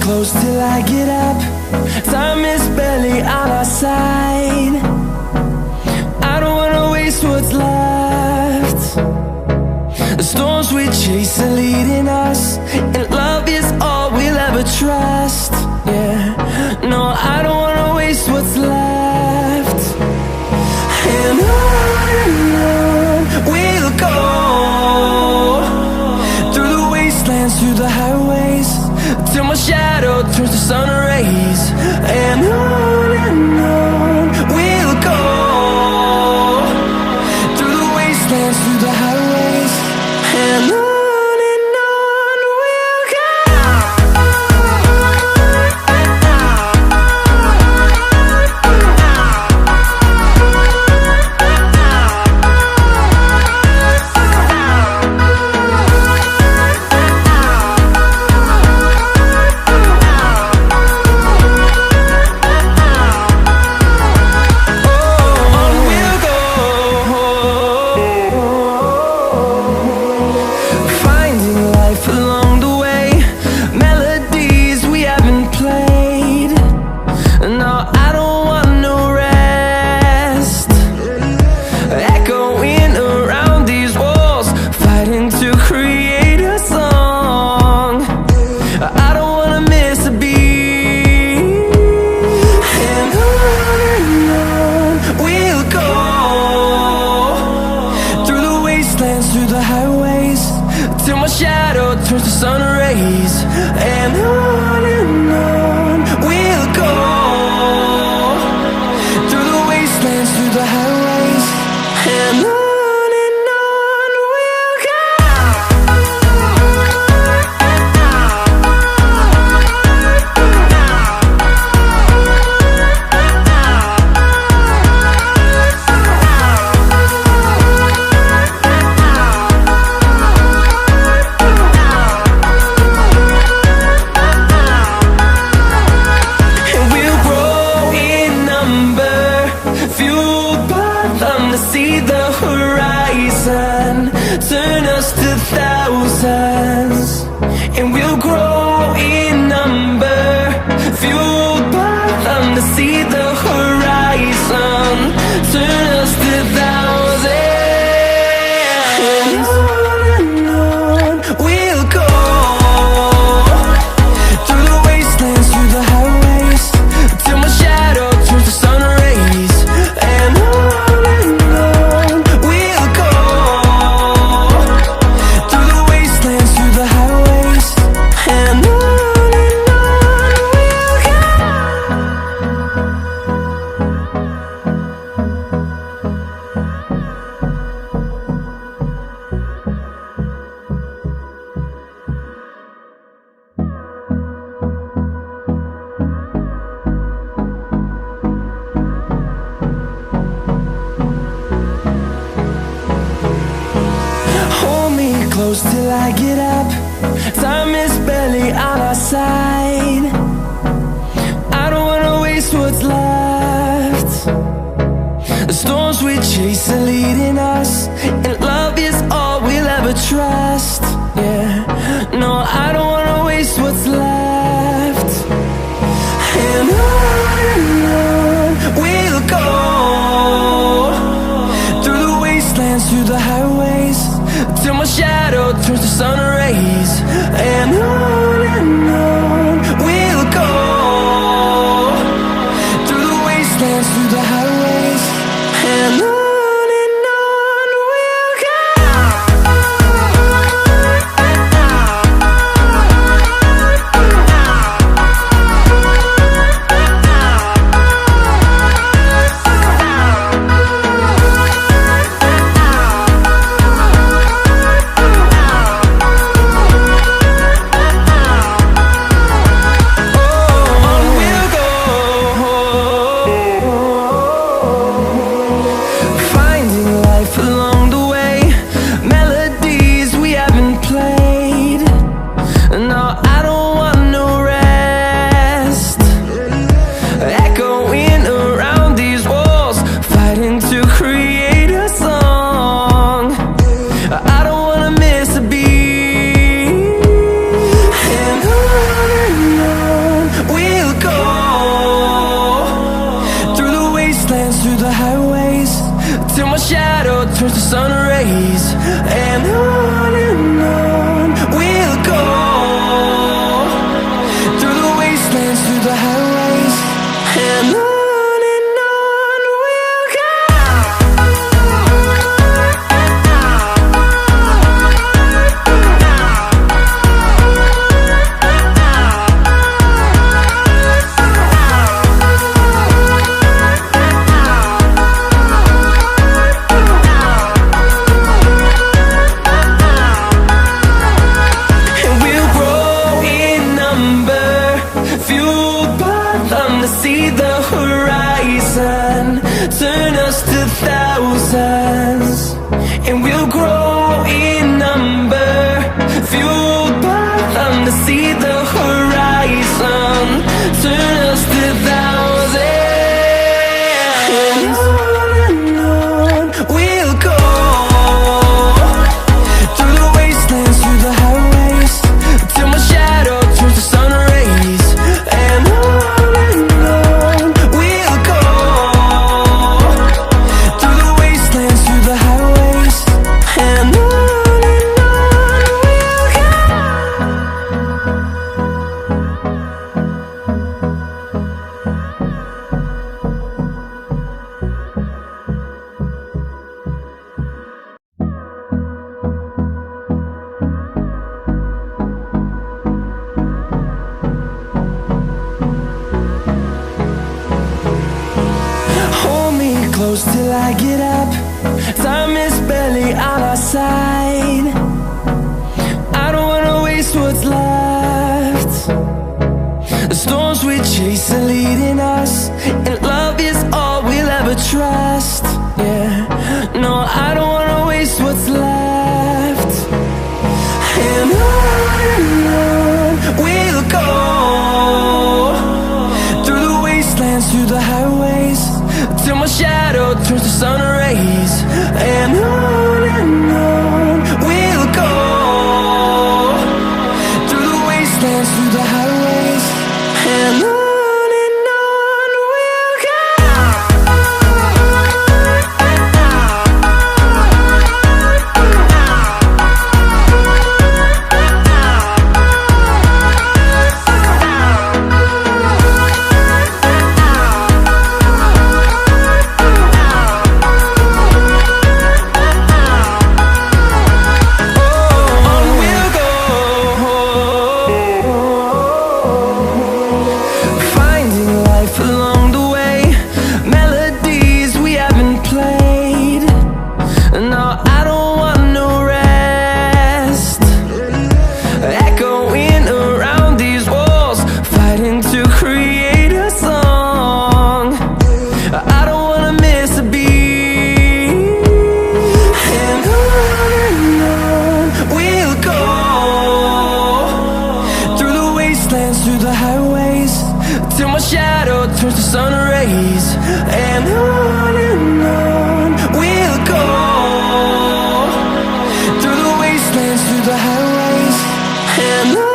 Close till I get up. Time is barely on our side. I don't wanna waste what's left. The storms we chase are leading us, and love is all we'll ever trust. Yeah, no, I don't wanna waste what's left. And on we'll go, through the wastelands, through the highways, till my shadow turns to sun rays. And on we'll go, through the wastelands, through the highways, and on we'll go. Through the highways, till my shadow turns to sun rays. And on we'll go, through the wastelands, through the highways, and on we'll go. See the horizon, turn us to thousands, and we'll grow in number, fueled by them. To see the horizon, turn us to thousands, and on we'll go, through the wastelands, through the highways, till my shadow turns to sun rays. And close till I get up. Time is barely on our side. I don't wanna waste what's left. The storms we chase are leading us, and love is all we'll ever trust. Yeah, no, I don't wanna waste what's left. And on we'll go, through the wastelands, through the highways, till my shadow turns to sun rays. And on we'll go, through the wastelands, through the highways, and on close till I get up. Time is barely on our side. I don't wanna waste what's left. The storms we chase are leading us, and love is all we'll ever trust. Yeah, no, I don't wanna waste what's left. And on we'll go, through the wastelands, through the highways, till my shadow turns to sun rays. And on we'll go, through the wastelands, through the highways, and on. Through the highways, till my shadow turns to sun rays. And on we'll go, through the wastelands, through the highways, and on.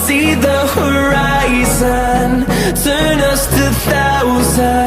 See the horizon, turn us to thousands.